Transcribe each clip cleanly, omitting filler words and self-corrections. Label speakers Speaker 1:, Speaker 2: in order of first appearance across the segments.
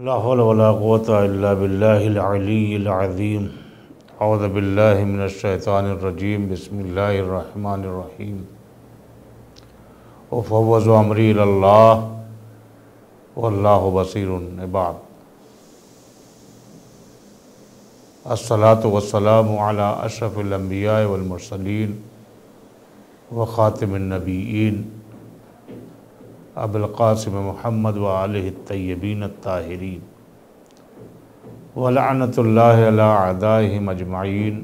Speaker 1: ला हौला वला कुव्वता इल्ला बिल्लाहिल अलिय्यिल अज़ीम। औज़ु बिल्लाहि मिनश शैतानिर रजीम। बिस्मिल्लाहिर रहमानिर रहीम। व फव्वज़ु अमरी इलल्लाह वल्लाहु बसीरुन इबाद। अस्सलातु वस्सलामु अला अशरफिल अंबिया वल मुरसलीन व ख़ातिमिन नबिय्यीन अबुल क़ासिम मुहम्मद व आलिहि तय्यबीन अत्ताहिरीन व लअनतुल्लाहि अला अअदाइहिम अजमईन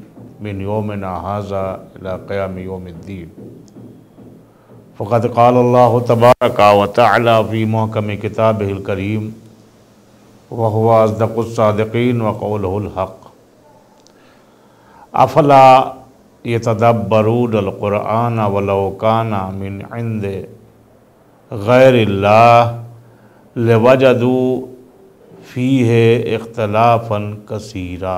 Speaker 1: मिन यौमिना हाज़ा इला क़ियामि यौमिद्दीन। फ़क़द क़ाल अल्लाहु तबारक व तआला फ़ी मुहकमि किताबिहिल करीम व हुवा अस्दक़ुस सादिक़ीन व क़ौलुहुल हक़। अफ़ला यतदब्बरूनल क़ुरआन वलौ काना मिन इंदि गैरिल्लाह लवजदू फ़ीहि इख्तिलाफ़न कसीरा।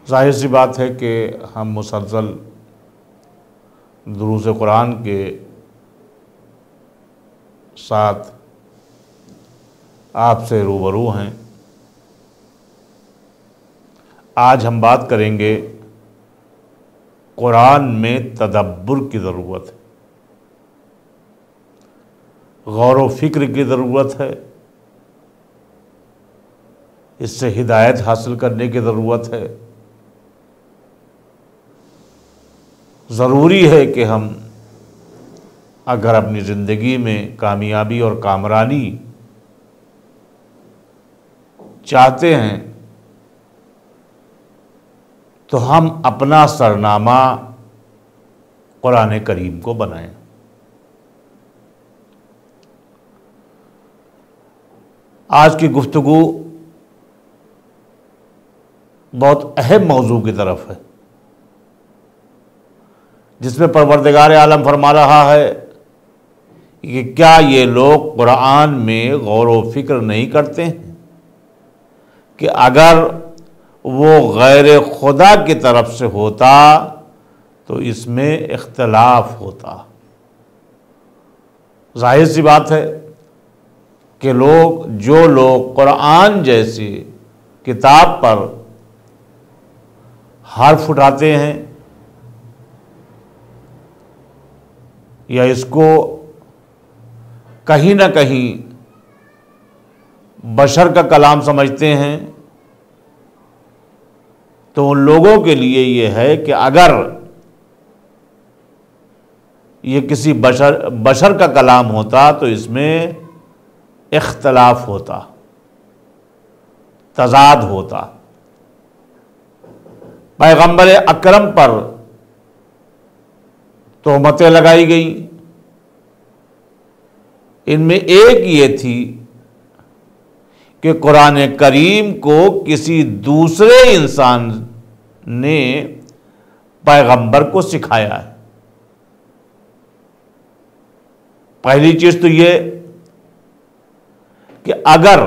Speaker 1: ज़ाहिर सी बात है कि हम मुसलसल दुरूस कुरान के साथ आपसे रूबरू हैं। आज हम बात करेंगे कुरान में तदब्बुर की ज़रूरत है, गौर व फिक्र की ज़रूरत है, इससे हिदायत हासिल करने की ज़रूरत है। ज़रूरी है कि हम अगर अपनी ज़िंदगी में कामयाबी और कामरानी चाहते हैं तो हम अपना सरनामा कुरान करीम को बनाएं। आज की गुफ्तगू बहुत अहम मौजू की तरफ है, जिसमें परवरदिगार आलम फरमा रहा है कि क्या ये लोग कुरान में गौर व फिक्र नहीं करते हैं कि अगर वो गैर खुदा की तरफ से होता तो इसमें इख्तिलाफ होता। जाहिर सी बात है कि जो लोग कुरान जैसी किताब पर हर्फ उठाते हैं या इसको कहीं ना कहीं बशर का कलाम समझते हैं, तो उन लोगों के लिए ये है कि अगर ये किसी बशर का कलाम होता तो इसमें इख्तिलाफ होता, तज़ाद होता। पैगंबर अकरम पर तोहमतें लगाई गई। इनमें एक ये थी कि कुरान करीम को किसी दूसरे इंसान ने पैगंबर को सिखाया है। पहली चीज तो ये कि अगर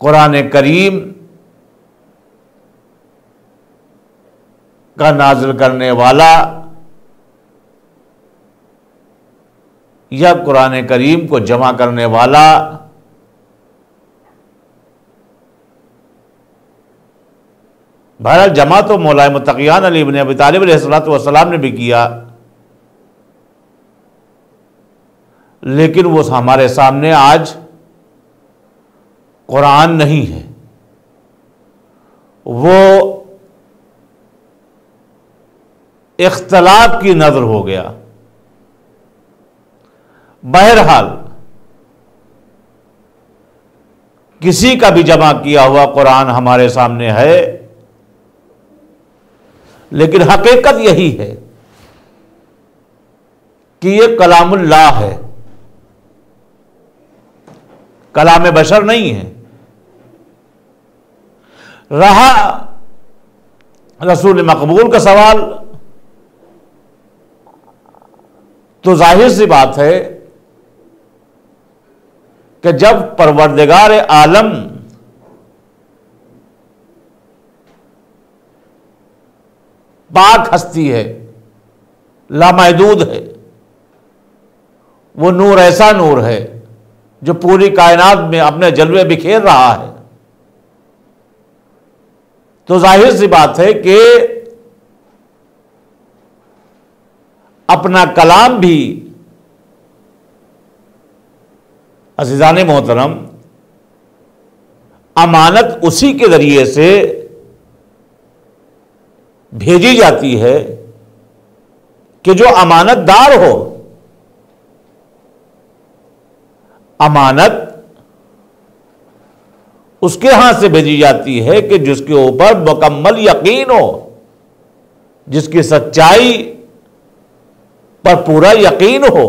Speaker 1: कुरान करीम का नाज़िल करने वाला या कुरान करीम को जमा करने वाला बहरहाल जमा तो मौलाए मुत्तक़ियान अली इब्न अबी तालिब अलैहिस्सलातु वस्सलाम ने भी किया, लेकिन वो हमारे सामने आज कुरान नहीं है, वो इख्तिलाफ की नजर हो गया। बहरहाल किसी का भी जमा किया हुआ कुरान हमारे सामने है, लेकिन हकीकत यही है कि ये कलामुल्लाह है, कलाम बशर नहीं है। रहा रसूल मकबूल का सवाल, तो जाहिर सी बात है कि जब परवरदिगार आलम पाक हस्ती है, लामहदूद है, वो नूर ऐसा नूर है जो पूरी कायनात में अपने जलवे बिखेर रहा है, तो जाहिर सी बात है कि अपना कलाम भी अज़ीज़ान मोहतरम अमानत उसी के जरिए से भेजी जाती है कि जो अमानतदार हो। अमानत उसके हाथ से भेजी जाती है कि जिसके ऊपर मुकम्मल यकीन हो, जिसकी सच्चाई पर पूरा यकीन हो।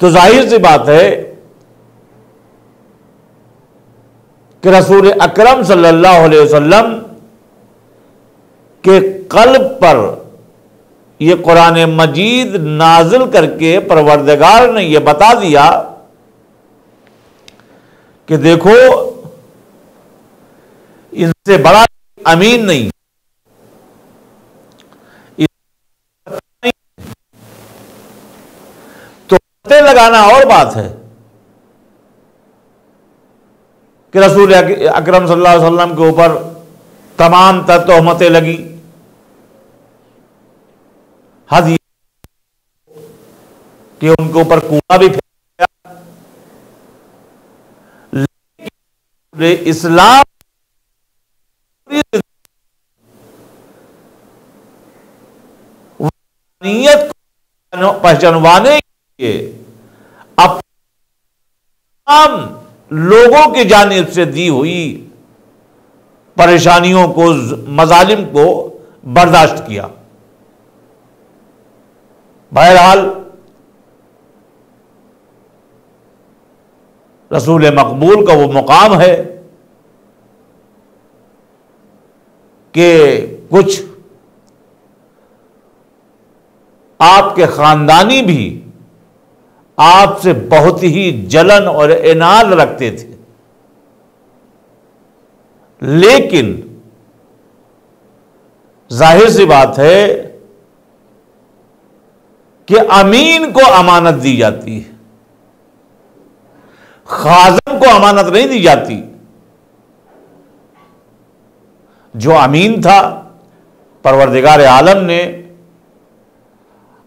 Speaker 1: तो जाहिर सी बात है कि रसूल अकरम सल्लल्लाहु अलैहि वसल्लम के कल्ब पर यह कुरान मजीद नाजिल करके परवरदिगार ने यह बता दिया कि देखो, इनसे बड़ा अमीन नहीं। तो लगाना और बात है कि रसूल अकरम सल्लल्लाहु अलैहि वसल्लम के ऊपर तमाम तर तोहमतें लगी। हद कि उनके ऊपर कूड़ा भी फेंका गया, लेकिन इस्लाम नीयत को पहचानवाने के लिए अब तमाम लोगों की जानिब से दी हुई परेशानियों को, मजालिम को बर्दाश्त किया। बहरहाल रसूल मकबूल का वो मुकाम है कि कुछ आपके खानदानी भी आपसे बहुत ही जलन और इनाद रखते थे, लेकिन जाहिर सी बात है कि अमीन को अमानत दी जाती है, खाज़न को अमानत नहीं दी जाती। जो अमीन था, परवरदिगार आलम ने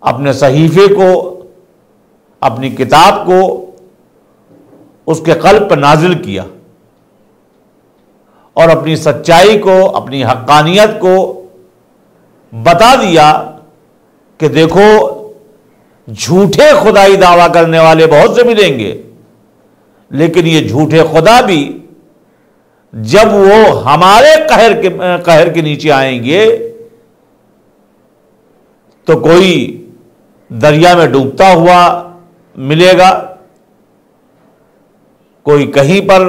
Speaker 1: अपने सहीफे को, अपनी किताब को उसके क़ल्ब पर नाजिल किया और अपनी सच्चाई को, अपनी हक्कानियत को बता दिया कि देखो, झूठे खुदाई दावा करने वाले बहुत से मिलेंगे, लेकिन ये झूठे खुदा भी जब वो हमारे कहर के नीचे आएंगे तो कोई दरिया में डूबता हुआ मिलेगा, कोई कहीं पर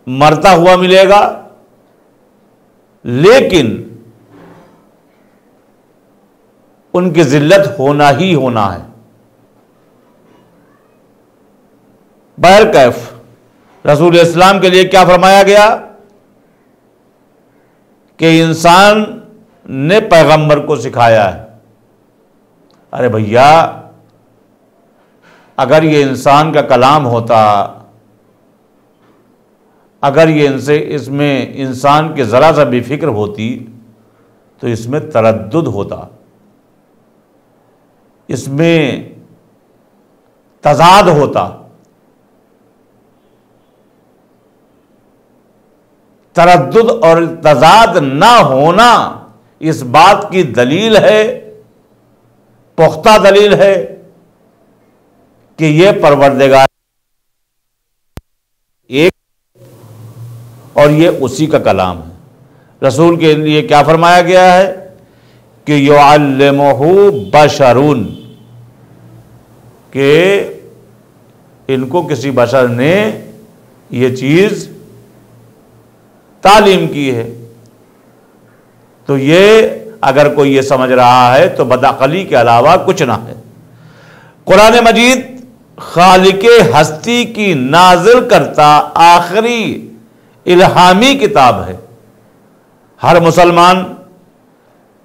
Speaker 1: मरता हुआ मिलेगा, लेकिन उनकी जिल्लत होना ही होना है। बहरकैफ रसूल इस्लाम के लिए क्या फरमाया गया कि इंसान ने पैगंबर को सिखाया है। अरे भैया, अगर ये इंसान का कलाम होता, अगर ये इसमें इंसान की ज़रा सा भी फिक्र होती तो इसमें तरद्दुद होता, इसमें तज़ाद होता। तरद्दुद और तज़ाद ना होना इस बात की दलील है, पुख्ता दलील है कि यह परवरदिगार एक और यह उसी का कलाम है। रसूल के लिए क्या फरमाया गया है कि युअल्लिमुहु बशरुन, कि इनको किसी बशर ने यह चीज़ तालीम की है। तो ये अगर कोई ये समझ रहा है तो बदअक़ली के अलावा कुछ ना है। कुरान मजीद खालिके हस्ती की नाजिल करता आखिरी इल्हामी किताब है। हर मुसलमान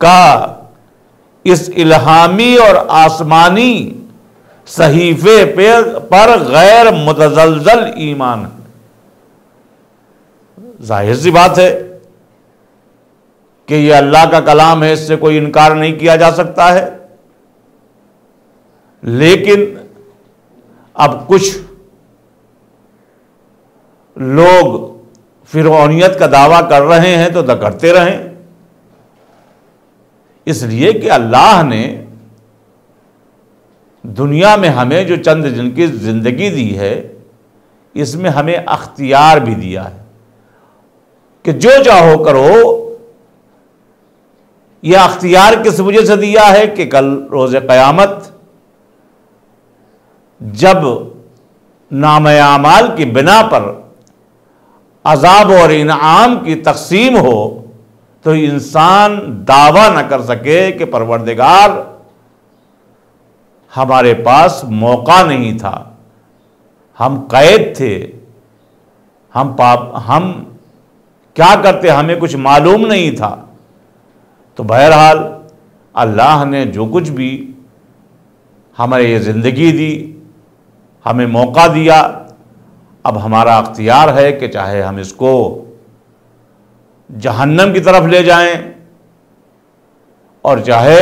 Speaker 1: का इस इल्हामी और आसमानी सहीफे पर गैर मुतज़लज़ल ईमान है। जाहिर सी बात है कि यह अल्लाह का कलाम है, इससे कोई इनकार नहीं किया जा सकता है। लेकिन अब कुछ लोग फिरौनियत का दावा कर रहे हैं तो करते रहें, इसलिए कि अल्लाह ने दुनिया में हमें जो चंद दिन की जिंदगी दी है, इसमें हमें अख्तियार भी दिया है कि जो चाहो करो। यह अख्तियार किस वजह से दिया है कि कल रोज़ क़यामत जब नाम-ए आमाल की बिना पर अजाब और इनाम की तकसीम हो तो इंसान दावा न कर सके कि परवरदिगार हमारे पास मौका नहीं था, हम कैद थे, हम क्या करते, हमें कुछ मालूम नहीं था। तो बहरहाल अल्लाह ने जो कुछ भी हमारे ये ज़िंदगी दी, हमें मौका दिया, अब हमारा अख्तियार है कि चाहे हम इसको जहन्नम की तरफ ले जाएं और चाहे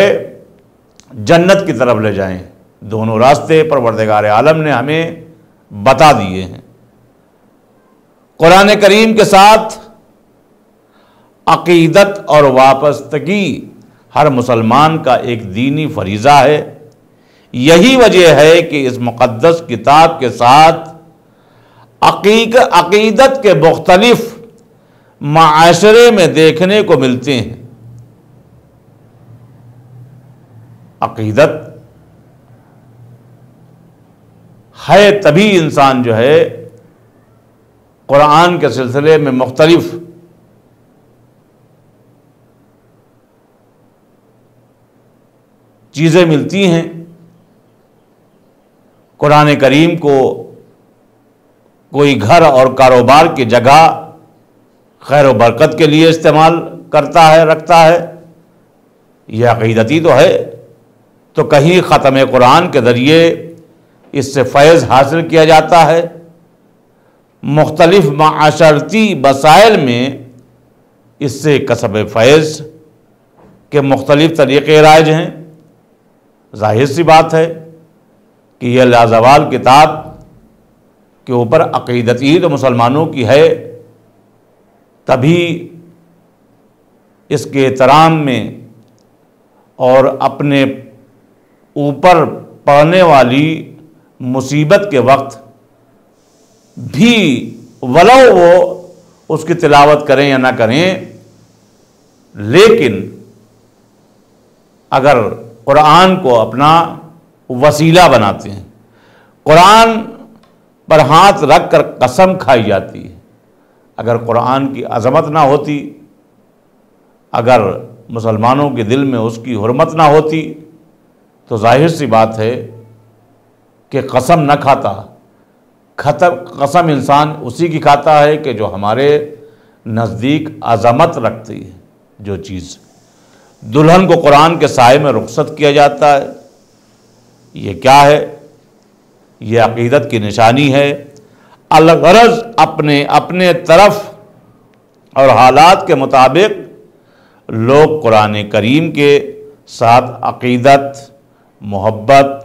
Speaker 1: जन्नत की तरफ ले जाएं। दोनों रास्ते परवरदिगार आलम ने हमें बता दिए हैं। कुरान करीम के साथ अक़ीदत और वाबस्तगी हर मुसलमान का एक दीनी फरीज़ा है। यही वजह है कि इस मुक़द्दस किताब के साथ अक़ीदत के मुख्तलिफ माशरे में देखने को मिलते हैं। अक़ीदत है तभी इंसान जो है कुरान के सिलसिले में मुख्तलिफ चीज़ें मिलती हैं। कुरान करीम को कोई घर और कारोबार की जगह खैर व बरकत के लिए इस्तेमाल करता है, रखता है, यह अक़ीदती तो है। तो कहीं ख़त्म कुरान के ज़रिए इससे फ़ैज़ हासिल किया जाता है। मुख्तलिफ माशरती वसाइल में इससे कसब फ़ैज़ के मुख्तलिफ तरीक़े राइज हैं। ज़ाहिर सी बात है कि यह लाज़वाल किताब के ऊपर अक़ीदत ही तो मुसलमानों की है, तभी इसके एहतराम में और अपने ऊपर पड़ने वाली मुसीबत के वक्त भी वलो वो उसकी तिलावत करें या ना करें, लेकिन अगर कुरान को अपना वसीला बनाते हैं, कुरान पर हाथ रख कर कसम खाई जाती है। अगर कुरान की अज़मत ना होती, अगर मुसलमानों के दिल में उसकी हुर्मत ना होती, तो जाहिर सी बात है कि कसम न खाता। कसम इंसान उसी की खाता है कि जो हमारे नज़दीक अज़मत रखती है। जो चीज़ दुल्हन को कुरान के साए में रुख़सत किया जाता है, ये क्या है? ये अक़ीदत की निशानी है। अलगरज अपने अपने तरफ और हालात के मुताबिक लोग कुरान करीम के साथ अक़ीदत, मोहब्बत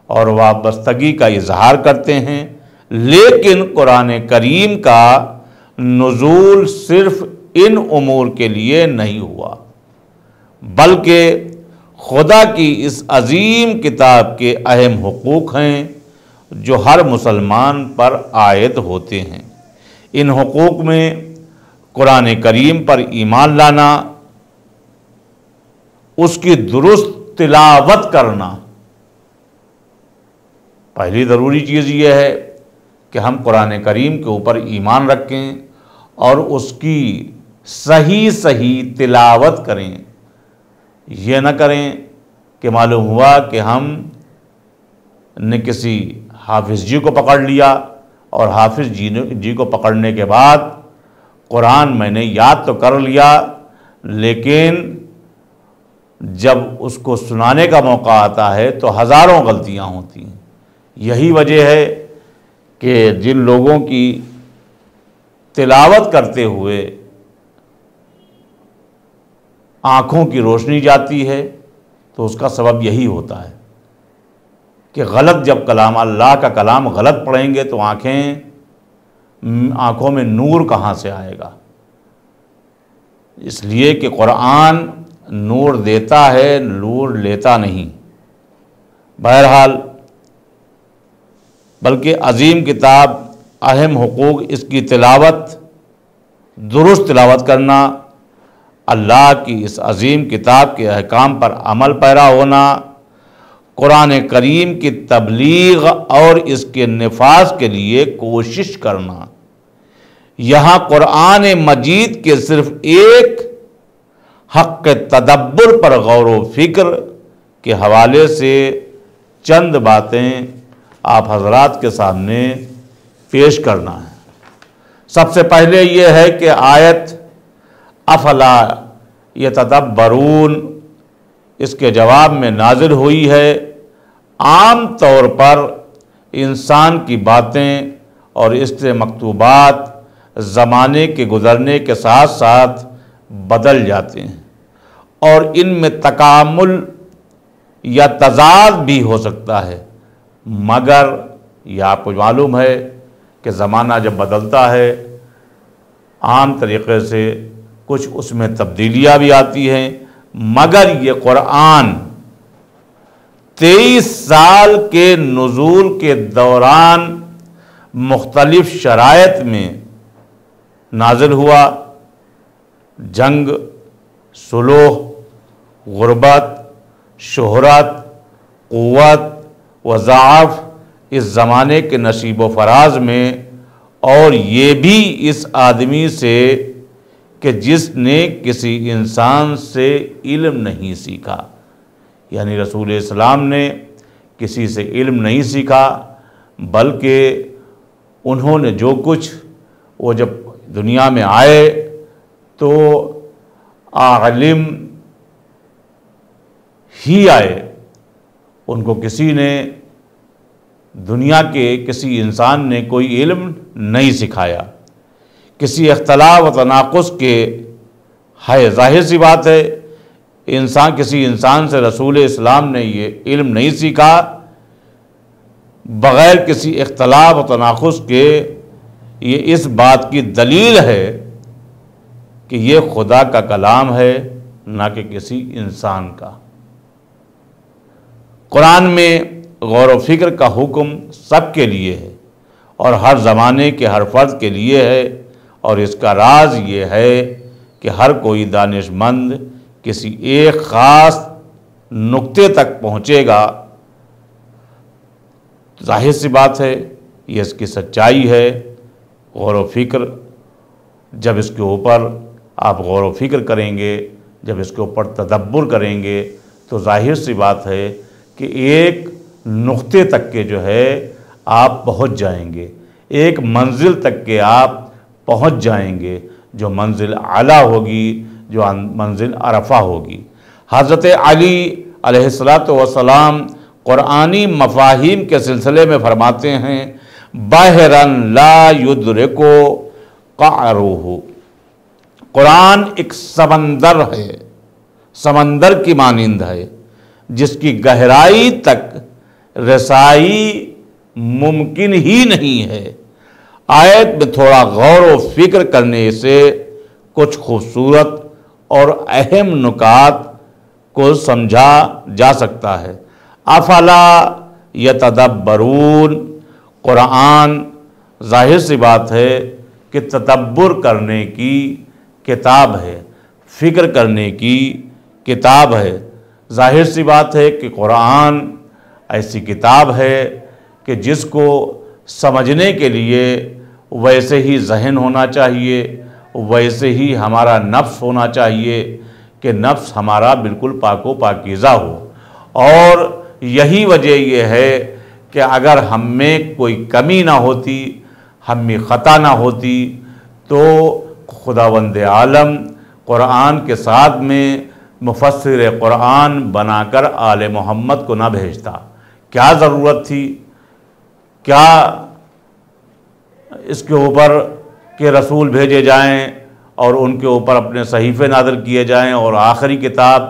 Speaker 1: और वाबस्तगी का इजहार करते हैं, लेकिन कुरान करीम का नुज़ूल सिर्फ इन उमूर के लिए नहीं हुआ, बल्कि खुदा की इस अज़ीम किताब के अहम हुकूक़ हैं जो हर मुसलमान पर आयद होते हैं। इन हुकूक़ में कुरान करीम पर ईमान लाना, उसकी दुरुस्त तिलावत करना, पहली ज़रूरी चीज़ यह है कि हम कुरान करीम के ऊपर ईमान रखें और उसकी सही सही तिलावत करें। यह न करें कि मालूम हुआ कि हम ने किसी हाफिज़ जी को पकड़ लिया और हाफिज़ जी को पकड़ने के बाद कुरान मैंने याद तो कर लिया, लेकिन जब उसको सुनाने का मौका आता है तो हज़ारों गलतियां होती हैं। यही वजह है कि जिन लोगों की तिलावत करते हुए आँखों की रोशनी जाती है तो उसका सबब यही होता है कि गलत जब कलाम, अल्लाह का कलाम गलत पढ़ेंगे तो आँखों में नूर कहाँ से आएगा। इसलिए कि कुरान नूर देता है, नूर लेता नहीं। बहरहाल, बल्कि अजीम किताब, अहम हुकूक, इसकी तिलावत, दुरुस्त तिलावत करना, अल्लाह की इस अजीम किताब के अहकाम पर अमल पैरा होना, कुरान करीम की तबलीग और इसके निफाज के लिए कोशिश करना। यहाँ कुरान मजीद के सिर्फ एक हक़ तदब्बुर पर गौर व फिक्र के हवाले से चंद बातें आप हजरात के सामने पेश करना है। सबसे पहले ये है कि आयत अफला यतदब्बरून इसके जवाब में नाजिल हुई है। आम तौर पर इंसान की बातें और इससे मकतूबात ज़माने के गुज़रने के साथ साथ बदल जाते हैं और इनमें तकामुल या तज़ाद भी हो सकता है, मगर यह आपको मालूम है कि ज़माना जब बदलता है आम तरीक़े से कुछ उसमें तब्दीलियाँ भी आती हैं। मगर ये कुरान 23 साल के नुज़ूल के दौरान मुख्तलिफ शराइत में नाज़िल हुआ। जंग, सुलूह, गुरबत, शोहरत, क़ुव्वत व ज़आफ़ इस ज़माने के नसीब व फराज में, और ये भी इस आदमी से कि जिसने किसी इंसान से इल्म नहीं सीखा, यानी रसूल इस्लाम ने किसी से इल्म नहीं सीखा, बल्कि उन्होंने जो कुछ, वो जब दुनिया में आए तो आलिम ही आए, उनको किसी ने, दुनिया के किसी इंसान ने कोई इल्म नहीं सिखाया। किसी इख्तलाफ व तनाकुस के है, ज़ाहिर सी बात है, किसी इंसान से रसूल इस्लाम ने ये इल्म नहीं सीखा। बग़ैर किसी इख्तलाफ व तनाकुस के ये इस बात की दलील है कि ये खुदा का कलाम है, ना कि किसी इंसान का। कुरान में गौर व फिक्र का हुक्म सबके लिए है और हर ज़माने के हर फ़र्द के लिए है, और इसका राज ये है कि हर कोई दानिशमंद किसी एक ख़ास नुक्ते तक पहुँचेगा। जाहिर सी बात है, ये इसकी सच्चाई है। गौर व फिक्र, जब इसके ऊपर आप गौर व फिक्र करेंगे, जब इसके ऊपर तदब्बुर करेंगे, तो जाहिर सी बात है कि एक नुक्ते तक के जो है आप पहुंच जाएंगे, एक मंजिल तक के आप पहुंच जाएंगे, जो मंजिल आला होगी, जो मंजिल अरफा होगी। हज़रत अली अलैहिस्सलातु वस्सलाम कुरानी मफ़ाहीम के सिलसिले में फरमाते हैं, बहरन ला युद्रिको क़अरुहु। कुरान एक समंदर है, समंदर की मानिंद है, जिसकी गहराई तक रसाई मुमकिन ही नहीं है। आयत में थोड़ा गौर व फिक्र करने से कुछ खूबसूरत और अहम नुकात को समझा जा सकता है। अफला यतदब्बरून, कुरान जाहिर सी बात है कि तदब्बुर करने की किताब है, फ़िक्र करने की किताब है। जाहिर सी बात है कि कुरान ऐसी किताब है कि जिसको समझने के लिए वैसे ही जहन होना चाहिए, वैसे ही हमारा नफ्स होना चाहिए कि नफ्स हमारा बिल्कुल पाको पाकीज़ा हो। और यही वजह यह है कि अगर हम में कोई कमी ना होती, हम में ख़ता ना होती, तो खुदावंद आलम कुरान के साथ में मुफस्सिर कुरान बनाकर आले मोहम्मद को ना भेजता। क्या ज़रूरत थी क्या इसके ऊपर के रसूल भेजे जाएं और उनके ऊपर अपने सहीफ़े नाज़िल किए जाएं और आखिरी किताब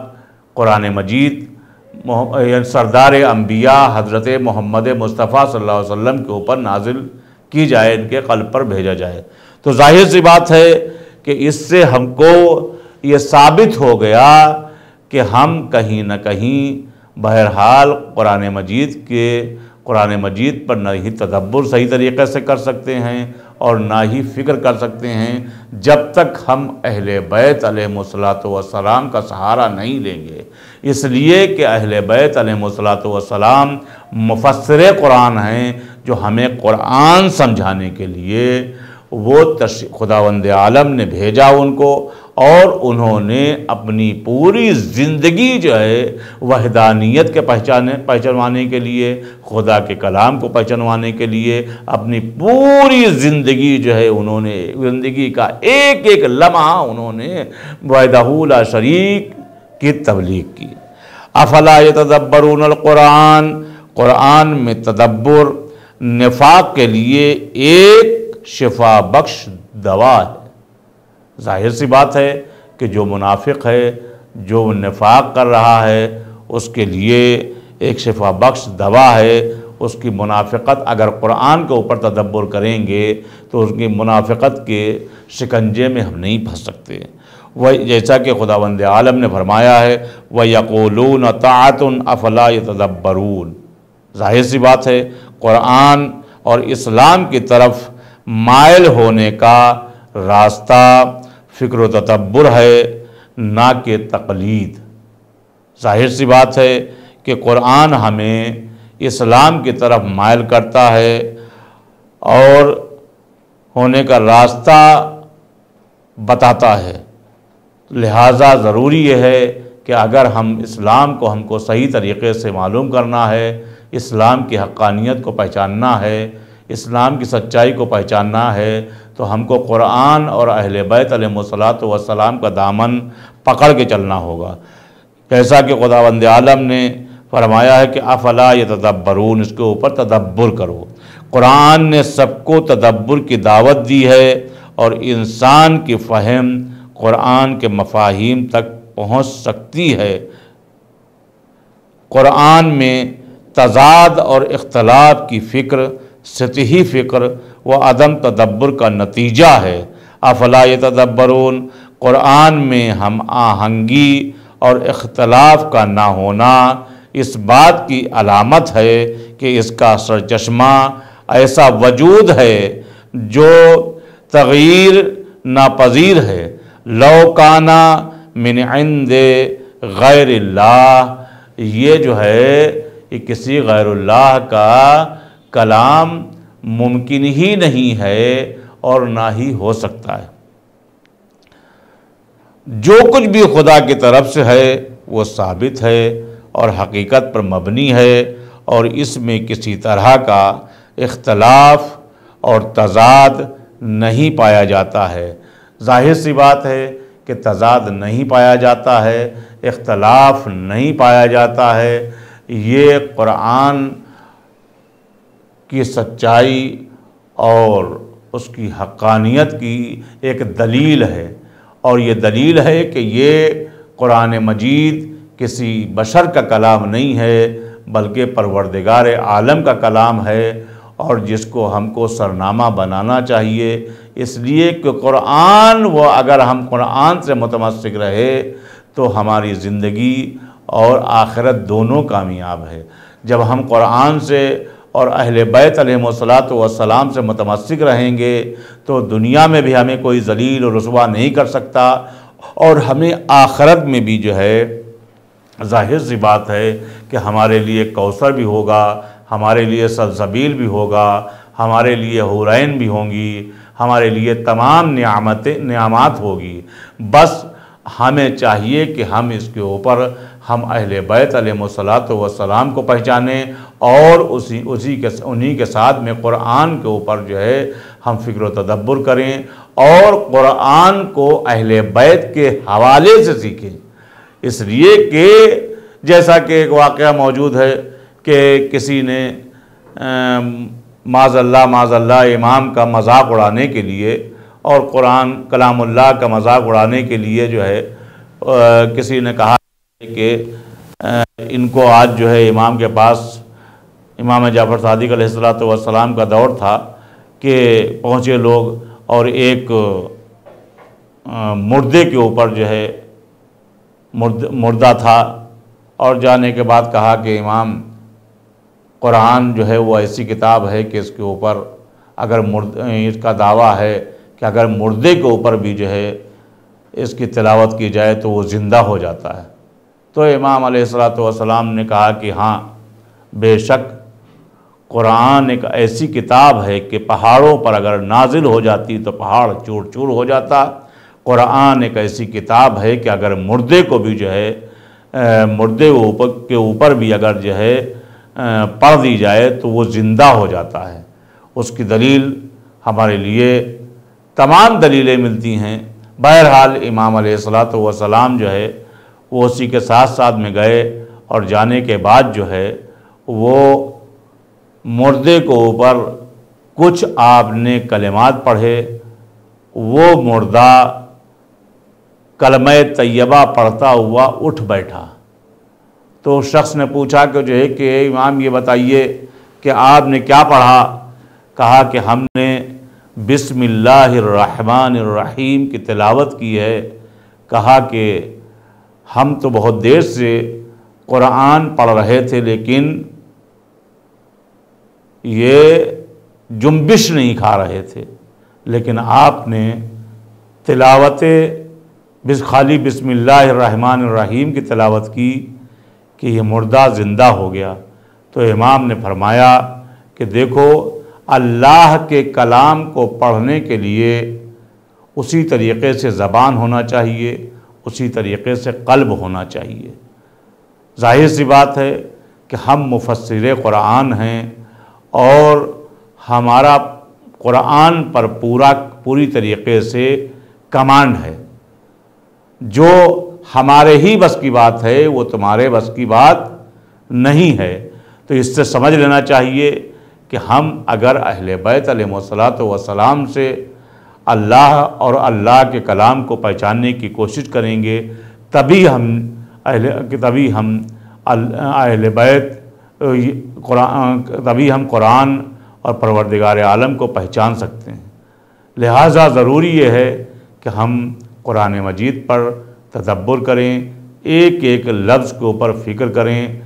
Speaker 1: कुरान मजीद सरदार अंबिया हज़रत मोहम्मद मुस्तफ़ा सल्लल्लाहु अलैहि वसल्लम के ऊपर नाजिल की जाए, इनके क़ल्ब पर भेजा जाए। तो जाहिर सी बात है कि इससे हमको ये साबित हो गया कि हम कहीं न कहीं बहरहाल कुरान मजीद पर न ही तदब्बुर सही तरीक़े से कर सकते हैं और ना ही फ़िक्र कर सकते हैं जब तक हम अहले बैत अलैहिमुस्सलातु वस्सलाम का सहारा नहीं लेंगे। इसलिए कि अहले बैत अलैहिमुस्सलातु वस्सलाम मुफस्सिर कुरान हैं, जो हमें कुरान समझाने के लिए वो खुदावंद आलम ने भेजा उनको, और उन्होंने अपनी पूरी ज़िंदगी जो है वहदानियत के पहचानवाने के लिए, खुदा के कलाम को पहचानवाने के लिए अपनी पूरी ज़िंदगी जो है उन्होंने, ज़िंदगी का एक एक लम्हा उन्होंने वहदहू ला शरीक की तबलीग की। अफला यतदब्बरून कुरान, कुरान में तदब्बुर निफाक के लिए एक शिफा बख्श दवा है। जाहिर सी बात है कि जो मुनाफिक है, जो निफाक कर रहा है, उसके लिए एक शिफा बख्श दवा है। उसकी मुनाफिकत अगर कुरान के ऊपर तदब्बुर करेंगे तो उसकी मुनाफिकत के शिकंजे में हम नहीं फंस सकते। वह जैसा कि खुदावंद आलम ने फरमाया है, व यक़ूलून ताअतुन अफला यतदब्बरून। जाहिर सी बात है कुरान और इस्लाम की तरफ मायल होने का रास्ता फ़िक्र व तदब्बुर है, ना कि तक़लीद। जाहिर सी बात है कि कुरान हमें इस्लाम की तरफ मायल करता है और होने का रास्ता बताता है। लिहाजा ज़रूरी यह है कि अगर हम इस्लाम को हमको सही तरीक़े से मालूम करना है, इस्लाम की हक़ानियत को पहचानना है, इस्लाम की सच्चाई को पहचानना है, तो हमको कुरान और अहले बैत अलैहिमुस्सलातु वस्सलाम का दामन पकड़ के चलना होगा। जैसा कि खुदावंद आलम ने फरमाया है कि अफला यतदब्बरून, इसके ऊपर तदब्बुर करो। कुरान ने सबको तदब्बुर की दावत दी है और इंसान की फ़हम कुरान के मफ़ाहीम तक पहुँच सकती है। कुरान में तज़ाद और इख्तलाफ की फ़िक्र सतही फ़िक्र व अदम तदब्बुर का नतीजा है। अफला यतदब्बरून, कुरान में हम आहंगी और इख्तलाफ का ना होना इस बात की अलामत है कि इसका सरचश्मा ऐसा वजूद है जो तग़यीर नापज़ीर है। लौ काना मिन इंदे गैरिल्लाह, ये जो है ये किसी गैरुल्लाह का कलाम मुमकिन ही नहीं है और ना ही हो सकता है। जो कुछ भी खुदा की तरफ से है वो साबित है और हकीकत पर मबनी है और इसमें किसी तरह का इख्तलाफ और तज़ाद नहीं पाया जाता है। जाहिर सी बात है कि तज़ाद नहीं पाया जाता है, इख्तलाफ नहीं पाया जाता है। ये कुरान की सच्चाई और उसकी हक़ानियत की एक दलील है, और ये दलील है कि ये कुरान मजीद किसी बशर का कलाम नहीं है बल्कि परवरदिगार आलम का कलाम है, और जिसको हमको सरनामा बनाना चाहिए। इसलिए कि कुरान वो अगर हम कुरान से मुतमस्सिक रहे तो हमारी ज़िंदगी और आखिरत दोनों कामयाब है। जब हम कुरान से और अहले बैत अलैहिमुस्सलातु वस्सलाम से मुतमस्सिक रहेंगे तो दुनिया में भी हमें कोई ज़लील और रुसवा नहीं कर सकता, और हमें आखिरत में भी जो है ज़ाहिर सी बात है कि हमारे लिए कौसर भी होगा, हमारे लिए सलसबील भी होगा, हमारे लिए हुरैन भी होंगी, हमारे लिए तमाम नियामत होगी। बस हमें चाहिए कि हम इसके ऊपर हम अहले बैत अलैहिमुस्सलातु वस्सलाम को पहचानें और उन्हीं के साथ में कुरान के ऊपर जो है हम फ़िक्र व तदब्बुर करें और कुरान को अहले बैत के हवाले से सीखें। इसलिए कि जैसा कि एक वाक़या मौजूद है कि किसी ने माज़ल्ला इमाम का मजाक उड़ाने के लिए और कुरान कलामुल्लाह का मजाक उड़ाने के लिए जो है किसी ने कहा कि इनको आज जो है इमाम के पास, इमाम जाफ़र सादिक अलैहिस्सलातु वस्सलाम का दौर था कि पहुँचे लोग और एक मुर्दे के ऊपर जो है मुर्दा था, और जाने के बाद कहा कि इमाम, कुरान जो है वो ऐसी किताब है कि इसके ऊपर अगर इसका दावा है कि अगर मुर्दे के ऊपर भी जो है इसकी तिलावत की जाए तो वो ज़िंदा हो जाता है। तो इमाम अलैहिस्सलातु वस्सलाम ने कहा कि हाँ, बेशक कुरान एक ऐसी किताब है कि पहाड़ों पर अगर नाजिल हो जाती तो पहाड़ चूर चूर हो जाता। कुरान एक ऐसी किताब है कि अगर मुर्दे को भी जो है मुर्दे के ऊपर भी अगर जो है पढ़ दी जाए तो वो ज़िंदा हो जाता है। उसकी दलील हमारे लिए तमाम दलीलें मिलती हैं। बहरहाल इमाम अलैहिस्सलातु वस्सलाम जो है वो उसी के साथ साथ में गए और जाने के बाद जो है वो मुर्दे के ऊपर कुछ आपने कलिमात पढ़े। वो मुर्दा कलमे तैयबा पढ़ता हुआ उठ बैठा। तो शख्स ने पूछा कि जो है कि इमाम ये बताइए कि आपने क्या पढ़ा? कहा कि हमने बिस्मिल्लाहिर्रहमानिर्रहीम की तिलावत की है। कहा कि हम तो बहुत देर से कुरान पढ़ रहे थे लेकिन ये जुम्बिश नहीं खा रहे थे, लेकिन आपने तिलावत खाली बिस्मिल्लाहिर्रहमानिर्रहीम की तिलावत की कि ये मुर्दा ज़िंदा हो गया। तो इमाम ने फरमाया कि देखो, अल्लाह के कलाम को पढ़ने के लिए उसी तरीक़े से ज़बान होना चाहिए, उसी तरीक़े से क़ल्ब होना चाहिए। ज़ाहिर सी बात है कि हम मुफस्सिर कुरान हैं और हमारा कुरान पर पूरी तरीक़े से कमांड है। जो हमारे ही बस की बात है वो तुम्हारे बस की बात नहीं है। तो इससे समझ लेना चाहिए कि हम अगर अहले बैत अलैहिस्सलातु वस्सलाम से अल्लाह और अल्लाह के कलाम को पहचानने की कोशिश करेंगे तभी हम अहले बैत तभी हम कुरान और परवरदिगार आलम को पहचान सकते हैं। लिहाजा ज़रूरी ये है कि हम कुरान मजीद पर तदब्बुर करें, एक एक लफ्ज़ के ऊपर फ़िक्र करें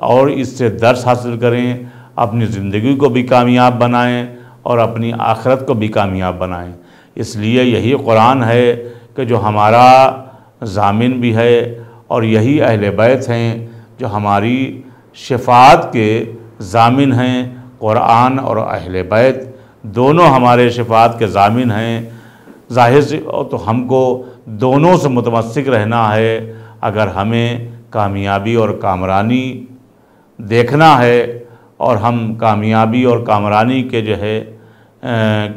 Speaker 1: और इससे दर्स हासिल करें, अपनी ज़िंदगी को भी कामयाब बनाएं और अपनी आखिरत को भी कामयाब बनाएं। इसलिए यही कुरान है कि जो हमारा ज़ामिन भी है और यही अहले बैत हैं जो हमारी शफ़ाअत के ज़ामिन हैं। कुरान और अहले बैत दोनों हमारे शफ़ाअत के ज़ामिन हैं। ज़ाहिर से तो हमको दोनों से मुतमस्सिक रहना है। अगर हमें कामयाबी और कामरानी देखना है और हम कामयाबी और कामरानी के जो है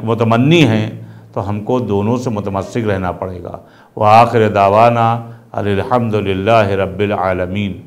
Speaker 1: मुतमन्नी हैं तो हमको दोनों से मुतमस्सिक रहना पड़ेगा। व आखिर दावाना अल्हम्दुलिल्लाहि रब्बिल आलमीन।